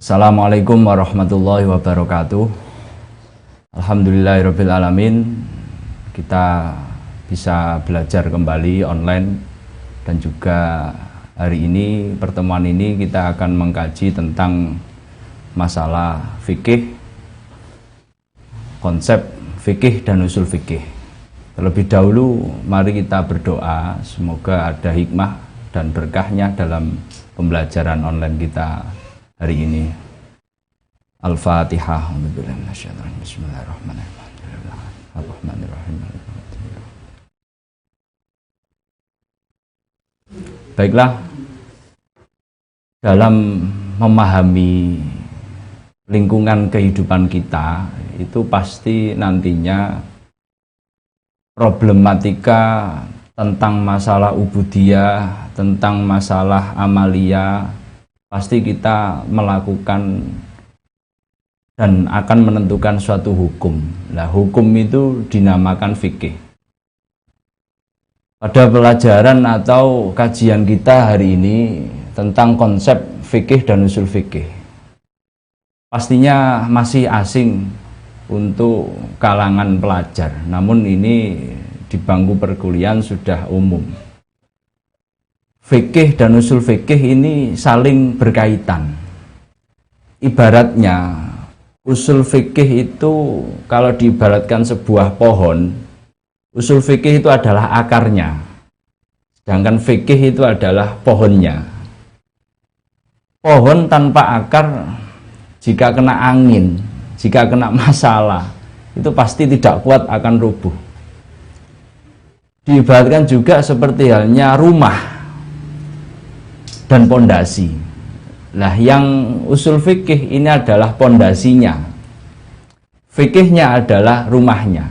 Assalamualaikum warahmatullahi wabarakatuh. Alhamdulillahirabbil alamin. Kita bisa belajar kembali online dan juga hari ini pertemuan ini kita akan mengkaji tentang masalah fikih, konsep fikih dan usul fikih. Terlebih dahulu mari kita berdoa semoga ada hikmah dan berkahnya dalam pembelajaran online kita hari ini. Al-Fatihah. Bismillahirrahmanirrahim. Baiklah, dalam memahami lingkungan kehidupan kita itu pasti nantinya problematika tentang masalah ubudiyah, tentang masalah amalia, pasti kita melakukan dan akan menentukan suatu hukum. Nah, hukum itu dinamakan fikih. Pada pelajaran atau kajian kita hari ini tentang konsep fikih dan usul fikih, pastinya masih asing untuk kalangan pelajar. Namun ini di bangku perkuliahan sudah umum. Fikih dan usul fikih ini saling berkaitan. Ibaratnya usul fikih itu kalau diibaratkan sebuah pohon, usul fikih itu adalah akarnya, sedangkan fikih itu adalah pohonnya. Pohon tanpa akar, jika kena angin, jika kena masalah, itu pasti tidak kuat, akan rubuh. Diibaratkan juga seperti halnya rumah dan pondasi. Nah, yang usul fikih ini adalah pondasinya. Fikihnya adalah rumahnya.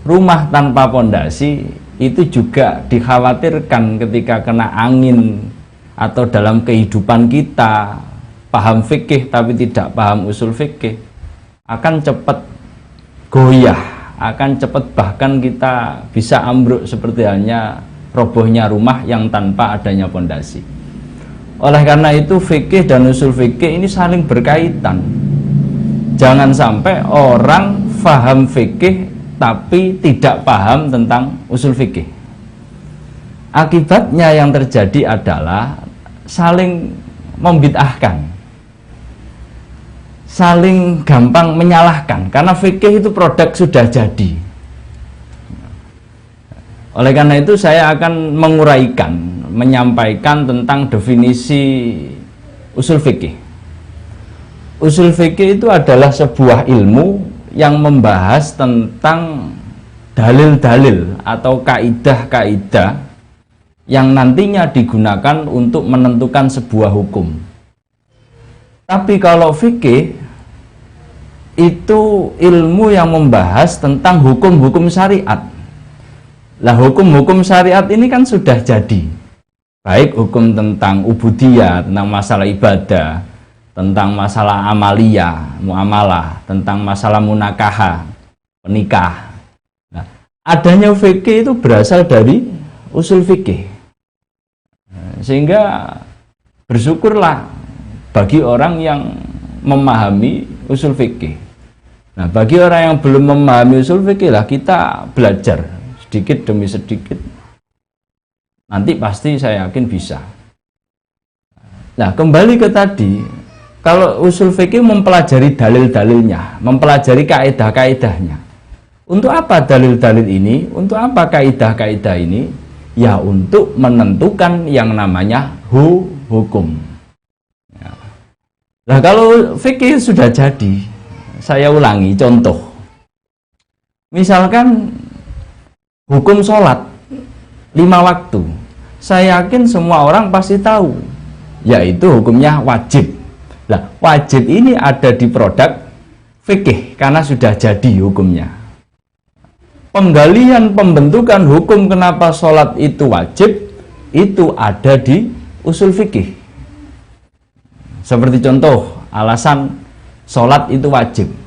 Rumah tanpa pondasi itu juga dikhawatirkan ketika kena angin atau dalam kehidupan kita paham fikih tapi tidak paham usul fikih, akan cepat goyah, akan cepat bahkan kita bisa ambruk seperti halnya robohnya rumah yang tanpa adanya pondasi. Oleh karena itu fikih dan usul fikih ini saling berkaitan. Jangan sampai orang faham fikih tapi tidak paham tentang usul fikih. Akibatnya yang terjadi adalah saling membid'ahkan, saling gampang menyalahkan, karena fikih itu produk sudah jadi. Oleh karena itu saya akan menguraikan, menyampaikan tentang definisi usul fikih. Usul fikih itu adalah sebuah ilmu yang membahas tentang dalil-dalil atau kaidah-kaidah yang nantinya digunakan untuk menentukan sebuah hukum. Tapi kalau fikih itu ilmu yang membahas tentang hukum-hukum syariat. Lah, hukum-hukum syariat ini kan sudah jadi. Baik hukum tentang ubudiyah, tentang masalah ibadah, tentang masalah amalia, muamalah, tentang masalah munakaha, menikah. Nah, adanya fikih itu berasal dari usul fikih. Sehingga bersyukurlah bagi orang yang memahami usul fikih. Nah, bagi orang yang belum memahami usul fikih, lah kita belajar sedikit demi sedikit. Nanti pasti saya yakin bisa. Nah, kembali ke tadi, kalau usul fikih mempelajari dalil-dalilnya, mempelajari kaidah-kaidahnya. Untuk apa dalil-dalil ini? Untuk apa kaidah-kaidah ini? Ya, untuk menentukan yang namanya hukum. Ya. Nah, kalau fikih sudah jadi, saya ulangi contoh. Misalkan hukum sholat 5 waktu, saya yakin semua orang pasti tahu, yaitu hukumnya wajib. Nah, wajib ini ada di produk fikih karena sudah jadi hukumnya. Penggalian pembentukan hukum kenapa sholat itu wajib, itu ada di usul fikih. Seperti contoh, alasan sholat itu wajib.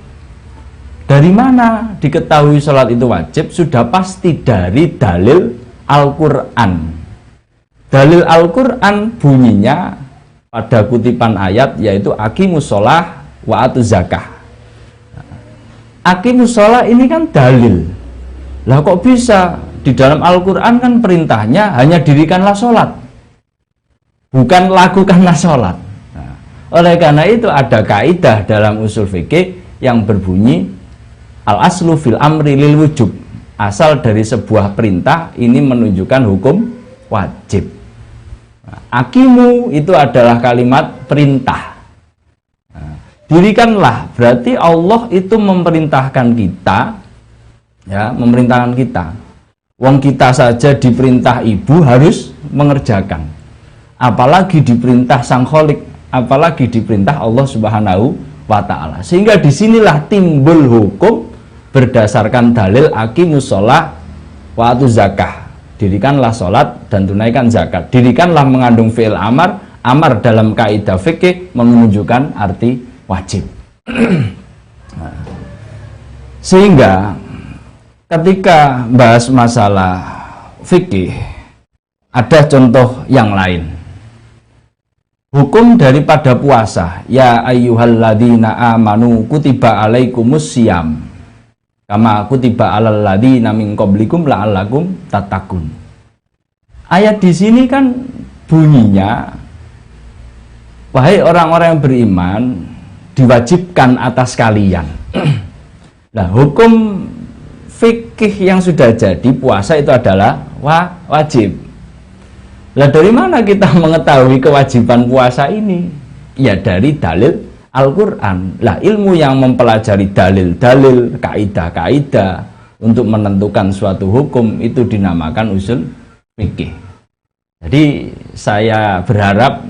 Dari mana diketahui sholat itu wajib? Sudah pasti dari dalil Al-Quran. Dalil Al-Quran bunyinya pada kutipan ayat, yaitu aqimus sholah wa atuz zakah. Aqimus sholah ini kan dalil. Lah kok bisa? Di dalam Al-Quran kan perintahnya hanya dirikanlah sholat, bukan lakukanlah sholat. Nah, oleh karena itu ada kaidah dalam usul fikih yang berbunyi al-aslu fil amri lil wujub. Asal dari sebuah perintah ini menunjukkan hukum wajib. Nah, aqimu itu adalah kalimat perintah. Nah, dirikanlah berarti Allah itu memerintahkan kita, ya, memerintahkan kita. Wong kita saja diperintah ibu harus mengerjakan, apalagi diperintah Sang Kholik, apalagi diperintah Allah Subhanahu wa Ta'ala. Sehingga disinilah timbul hukum berdasarkan dalil aqimus sholah wa atuz zakah. Dirikanlah sholat dan tunaikan zakat. Dirikanlah mengandung fi'il amar. Amar dalam kaidah fikih menunjukkan arti wajib. Nah, sehingga ketika bahas masalah fikih, ada contoh yang lain. Hukum daripada puasa, ya ayyuhalladzina amanu kutiba alaikumus syiyam kama kutiba alal ladzina min qablikum la'allakum tattaqun. Ayat di sini kan bunyinya, wahai orang-orang yang beriman, diwajibkan atas kalian. Nah, hukum fikih yang sudah jadi puasa itu adalah wajib. Lah dari mana kita mengetahui kewajiban puasa ini? Ya dari dalil Al-Quran. Lah ilmu yang mempelajari dalil-dalil, kaidah-kaidah untuk menentukan suatu hukum itu dinamakan usul fikih. Jadi saya berharap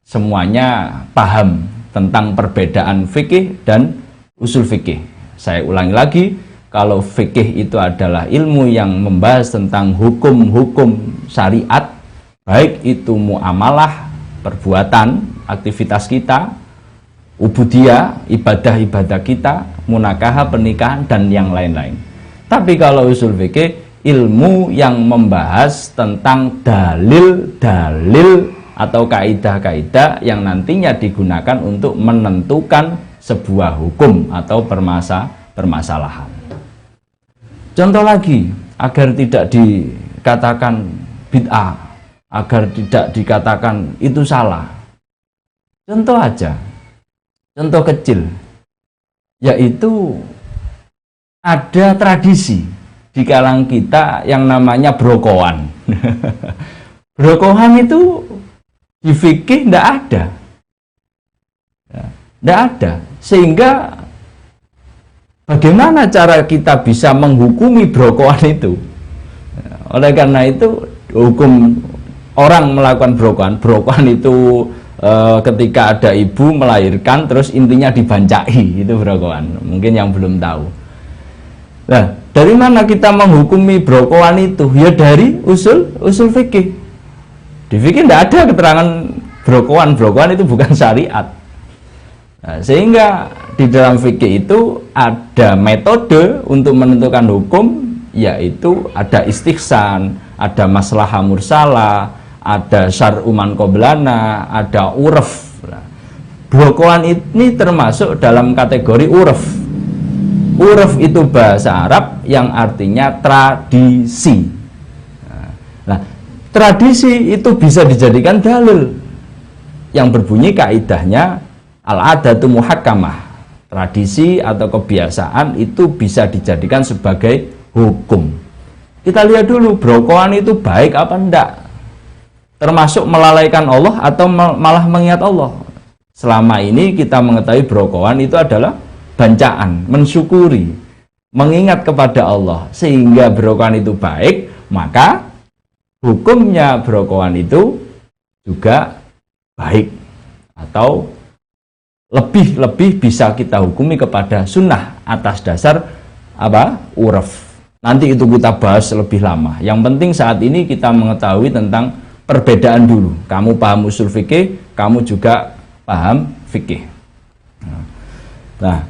semuanya paham tentang perbedaan fikih dan usul fikih. Saya ulangi lagi, kalau fikih itu adalah ilmu yang membahas tentang hukum-hukum syariat, baik itu muamalah, perbuatan, aktivitas kita, ubudiyah, ibadah-ibadah kita, munakaha, pernikahan, dan yang lain-lain. Tapi kalau usul fikih, ilmu yang membahas tentang dalil-dalil atau kaidah-kaidah yang nantinya digunakan untuk menentukan sebuah hukum atau permasalahan. Contoh lagi, agar tidak dikatakan bid'ah, agar tidak dikatakan itu salah. Contoh aja, contoh kecil, yaitu ada tradisi di kalangan kita yang namanya brokohan. Brokohan itu di fikih tidak ada, tidak ada, sehingga bagaimana cara kita bisa menghukumi brokohan itu? Oleh karena itu, hukum orang melakukan brokohan itu ketika ada ibu melahirkan terus intinya dibancai, itu brokohan. Mungkin yang belum tahu. Nah, dari mana kita menghukumi brokohan itu? Ya dari usul fikih. Di fikih tidak ada keterangan brokohan itu bukan syariat. Nah, sehingga di dalam fikih itu ada metode untuk menentukan hukum, yaitu ada istihsan, ada maslahah mursalah, ada syar'u man qablana, ada urf. Brokohan ini termasuk dalam kategori urf. Urf itu bahasa Arab yang artinya tradisi. Nah, tradisi itu bisa dijadikan dalil yang berbunyi kaidahnya al-adatu muhakkamah. Tradisi atau kebiasaan itu bisa dijadikan sebagai hukum. Kita lihat dulu brokohan itu baik apa enggak, termasuk melalaikan Allah atau malah mengingat Allah. Selama ini kita mengetahui brokohan itu adalah bancaan, mensyukuri, mengingat kepada Allah, sehingga brokohan itu baik, maka hukumnya brokohan itu juga baik atau lebih bisa kita hukumi kepada sunnah atas dasar apa? Uraf. Nanti itu kita bahas lebih lama. Yang penting saat ini kita mengetahui tentang perbedaan dulu. Kamu paham usul fikih, kamu juga paham fikih. Nah,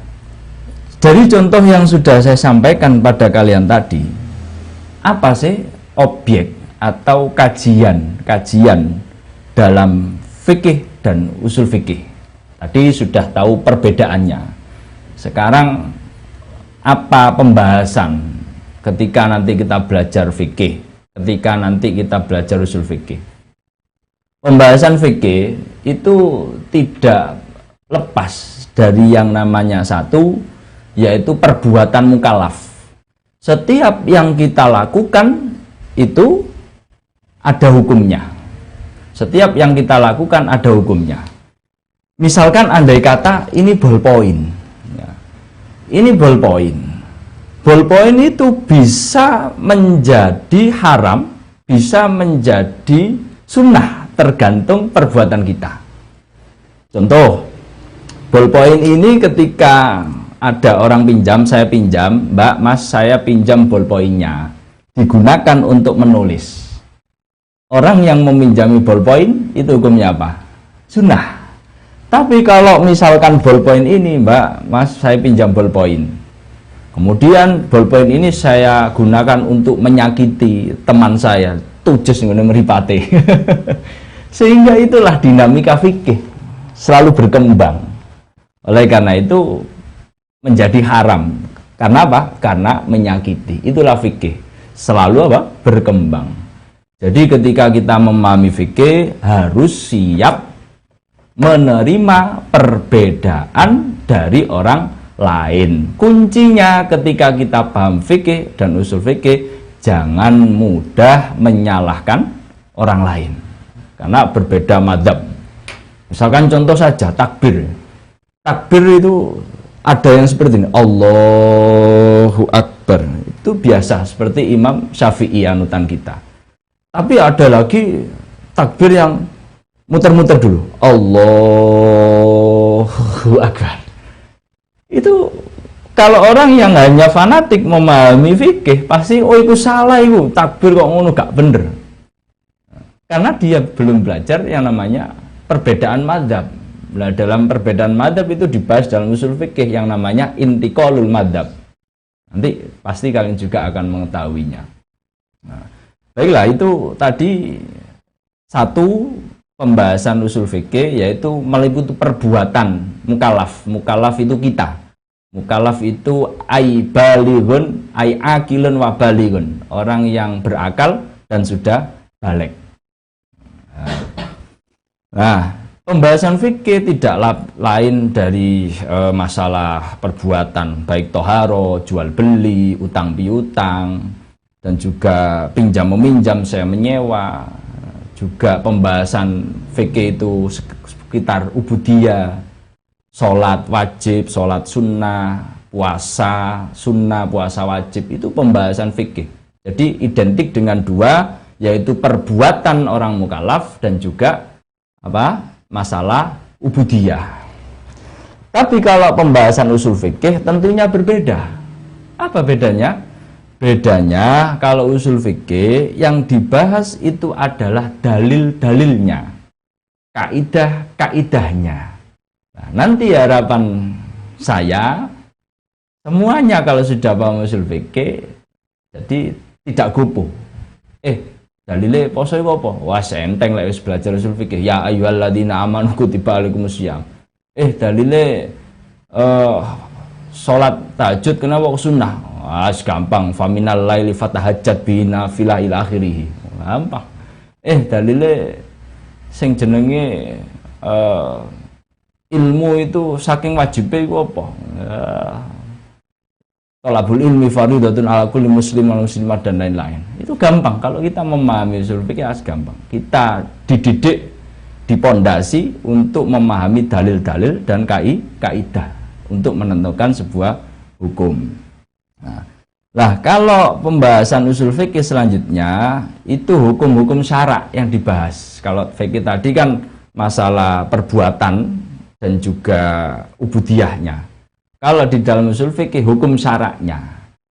dari contoh yang sudah saya sampaikan pada kalian tadi, apa sih objek atau kajian dalam fikih dan usul fikih. Tadi sudah tahu perbedaannya. Sekarang apa pembahasan ketika nanti kita belajar fikih, ketika nanti kita belajar usul fikih? Pembahasan fikih itu tidak lepas dari yang namanya satu, yaitu perbuatan mukallaf. Setiap yang kita lakukan itu ada hukumnya. Setiap yang kita lakukan ada hukumnya. Misalkan andai kata ini ballpoint, ya. Ini ballpoint. Ballpoint itu bisa menjadi haram, bisa menjadi sunnah, tergantung perbuatan kita. Contoh, ballpoint ini ketika ada orang pinjam, saya pinjam, Mbak, Mas, saya pinjam ballpointnya, digunakan untuk menulis. Orang yang meminjami ballpoint itu hukumnya apa? Sunnah. Tapi kalau misalkan ballpoint ini, Mbak, Mas, saya pinjam ballpoint, kemudian ballpoint ini saya gunakan untuk menyakiti teman saya, tujes meripate. Sehingga itulah dinamika fikih, selalu berkembang. Oleh karena itu menjadi haram. Karena apa? Karena menyakiti. Itulah fikih, selalu apa? Berkembang. Jadi ketika kita memahami fikih harus siap menerima perbedaan dari orang lain. Kuncinya ketika kita paham fikih dan usul fikih, jangan mudah menyalahkan orang lain karena berbeda madzhab. Misalkan contoh saja takbir. Takbir itu ada yang seperti ini, Allahu Akbar. Itu biasa seperti Imam Syafi'i anutan kita. Tapi ada lagi takbir yang muter-muter dulu, Allahu Akbar. Itu kalau orang yang hanya fanatik memahami fikih pasti itu salah, itu takbir kok ngono gak bener. Karena dia belum belajar yang namanya perbedaan madzhab. Nah, dalam perbedaan madzhab itu dibahas dalam usul fikih yang namanya intiqalul madzhab. Nanti pasti kalian juga akan mengetahuinya. Nah, baiklah, itu tadi satu pembahasan usul fikih, yaitu meliputi perbuatan mukallaf. Mukallaf itu kita. Mukallaf itu ai balighun, ai akilun wa balighun. Orang yang berakal dan sudah baligh. Nah, pembahasan fikih tidak lain dari masalah perbuatan, baik toharo, jual beli, utang piutang, dan juga pinjam meminjam, saya menyewa. Juga pembahasan fikih itu sekitar ubudiyah, sholat wajib, sholat sunnah, puasa sunnah, puasa wajib, itu pembahasan fikih. Jadi identik dengan dua, yaitu perbuatan orang mukallaf dan juga apa? Masalah ubudiyah. Tapi kalau pembahasan usul fikih tentunya berbeda. Apa bedanya? Bedanya kalau usul fikih yang dibahas itu adalah dalil-dalilnya, kaidah-kaidahnya. Nah, nanti harapan saya semuanya kalau sudah paham usul fikih jadi tidak gopoh. Dalile poso iku apa? Wah, enteng lek wis belajar usul fikih. Ya ayyuhalladzina amanu kutiba alaikumusiyam. Dalile salat tahajud kenapa kok sunnah? Gampang, faminal laili fatahajjat bina filah ila akhirih. Gampang. Dalile sing jenenge ilmu itu saking wajibe iku apa? Thalabul ilmi fardhatun ala kulli muslim wal muslimat dan lain-lain. Itu gampang kalau kita memahami usul fikih, gampang. Kita dididik, dipondasi untuk memahami dalil-dalil dan kaidah untuk menentukan sebuah hukum. Nah, kalau pembahasan usul fikih selanjutnya itu hukum-hukum syarak yang dibahas. Kalau fikih tadi kan masalah perbuatan dan juga ubudiyahnya. Kalau di dalam usul fikih hukum syaraknya,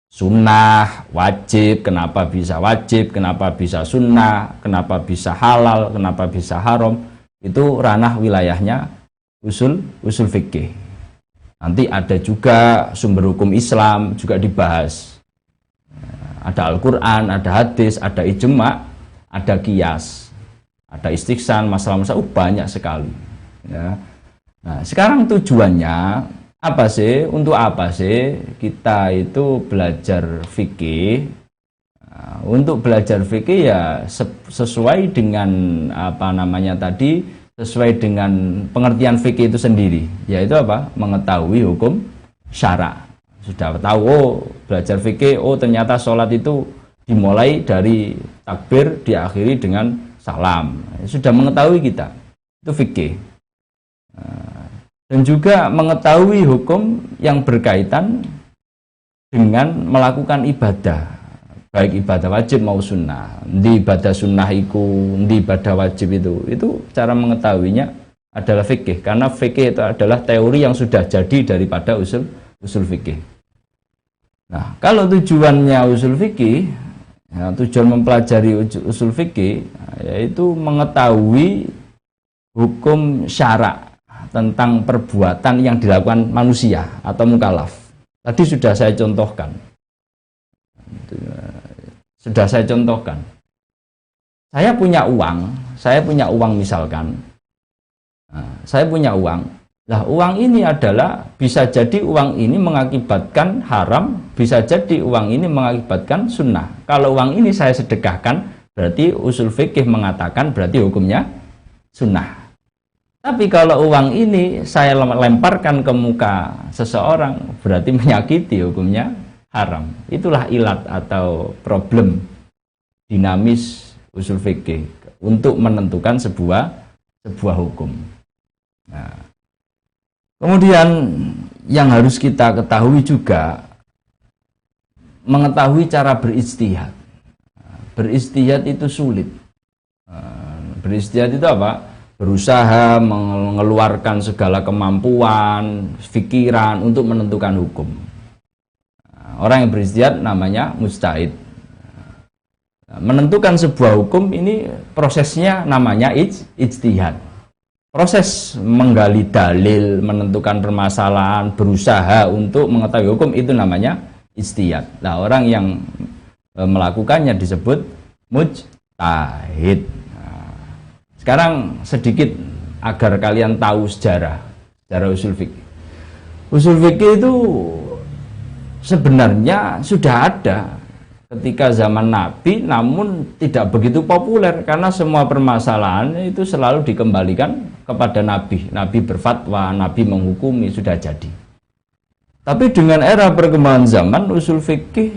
sunnah, wajib, kenapa bisa wajib, kenapa bisa sunnah, kenapa bisa halal, kenapa bisa haram, itu ranah wilayahnya usul fikih. Nanti ada juga sumber hukum Islam juga dibahas. Ada Al-Quran, ada hadis, ada ijma', ada qiyas. ada istihsan, masalah-masalah banyak sekali. Ya. Nah, sekarang tujuannya apa sih? Untuk apa sih kita itu belajar fikih? Nah, untuk belajar fikih ya sesuai dengan apa namanya tadi, sesuai dengan pengertian fikih itu sendiri, yaitu apa? Mengetahui hukum syara. Sudah tahu, oh belajar fikih, oh ternyata sholat itu dimulai dari takbir, diakhiri dengan salam. Sudah mengetahui kita, itu fikih. Dan juga mengetahui hukum yang berkaitan dengan melakukan ibadah, baik ibadah wajib maupun sunnah. Di ibadah sunnah di ibadah wajib itu cara mengetahuinya adalah fikih, karena fikih itu adalah teori yang sudah jadi daripada usul fikih. Nah, kalau tujuannya usul fikih, ya, tujuan mempelajari usul fikih, yaitu mengetahui hukum syara tentang perbuatan yang dilakukan manusia atau mukallaf. Tadi sudah saya contohkan. Saya punya uang misalkan. Nah, saya punya uang. Nah, uang ini adalah bisa jadi uang ini mengakibatkan haram, bisa jadi uang ini mengakibatkan sunnah. Kalau uang ini saya sedekahkan, berarti usul fikih mengatakan berarti hukumnya sunnah. Tapi kalau uang ini saya lemparkan ke muka seseorang, berarti menyakiti, hukumnya haram. Itulah ilat atau problem dinamis usul fikih untuk menentukan sebuah hukum. Nah, kemudian yang harus kita ketahui juga, mengetahui cara berijtihad. Berijtihad itu sulit. Berijtihad itu apa? Berusaha mengeluarkan segala kemampuan, pikiran untuk menentukan hukum. Orang yang berijtihad namanya mujtahid. Menentukan sebuah hukum ini prosesnya namanya ijtihad. Proses menggali dalil, menentukan permasalahan, berusaha untuk mengetahui hukum, itu namanya ijtihad. Nah, orang yang melakukannya disebut mujtahid. Nah, sekarang sedikit agar kalian tahu sejarah usul fikih. Usul fikih itu sebenarnya sudah ada ketika zaman Nabi, namun tidak begitu populer karena semua permasalahan itu selalu dikembalikan kepada Nabi. Nabi berfatwa, Nabi menghukumi, sudah jadi. Tapi dengan era perkembangan zaman, usul fikih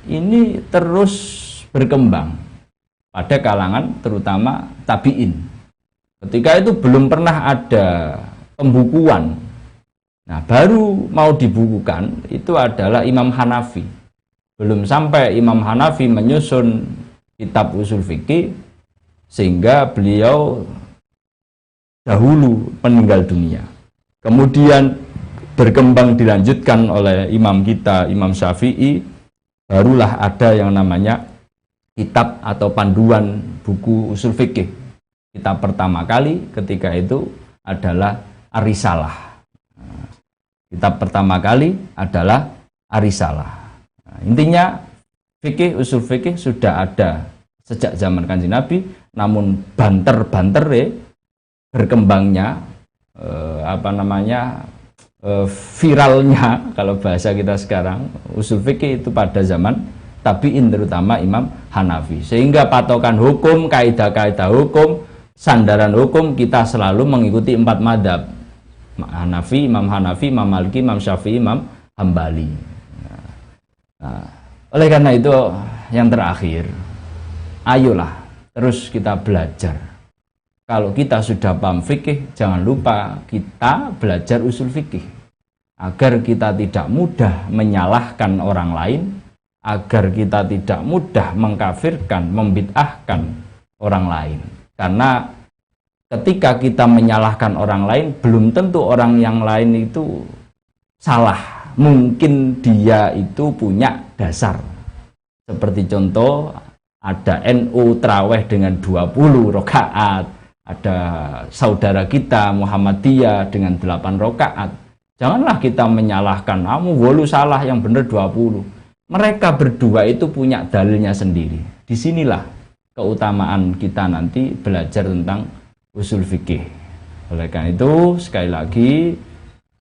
ini terus berkembang pada kalangan terutama tabi'in. Ketika itu belum pernah ada pembukuan. Nah, baru mau dibukukan itu adalah Imam Hanafi. Belum sampai Imam Hanafi menyusun kitab usul fikih, sehingga beliau dahulu meninggal dunia. Kemudian berkembang dilanjutkan oleh imam kita, Imam Syafi'i, barulah ada yang namanya kitab atau panduan buku usul fikih. Kitab pertama kali ketika itu adalah Ar-Risalah. Kitab pertama kali adalah Ar-Risalah. Intinya fikih, usul fikih sudah ada sejak zaman Kanjeng Nabi, namun banter-banter berkembangnya viralnya kalau bahasa kita sekarang usul fikih itu pada zaman tabi'in, terutama Imam Hanafi, sehingga patokan hukum, kaidah-kaidah hukum, sandaran hukum kita selalu mengikuti 4 madhab: Hanafi, Imam Maliki, Imam Syafi'i, Imam Hambali. Nah, oleh karena itu yang terakhir, ayolah terus kita belajar. Kalau kita sudah paham fikih, jangan lupa kita belajar usul fikih agar kita tidak mudah menyalahkan orang lain, agar kita tidak mudah mengkafirkan, membid'ahkan orang lain. Karena ketika kita menyalahkan orang lain, belum tentu orang yang lain itu salah. Mungkin dia itu punya dasar. Seperti contoh, ada NU traweh dengan 20 rakaat, ada saudara kita Muhammadiyah dengan 8 rakaat. Janganlah kita menyalahkan, kamu wolu salah, yang benar 20. Mereka berdua itu punya dalilnya sendiri. Disinilah keutamaan kita nanti belajar tentang usul fikih. Oleh karena itu sekali lagi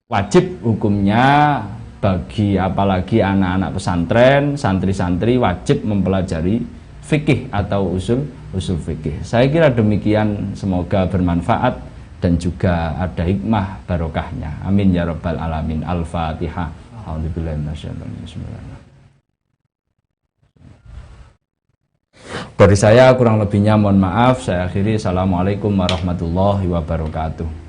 wajib hukumnya bagi apalagi anak-anak pesantren, santri-santri wajib mempelajari fikih atau usul fikih. Saya kira demikian, semoga bermanfaat dan juga ada hikmah barokahnya. Amin ya rabbal alamin. Al-Fatihah. A'udzubillahi minasyaitonir rajim. Bismillahirrahmanirrahim. Dari saya kurang lebihnya mohon maaf. Saya akhiri. Assalamualaikum warahmatullahi wabarakatuh.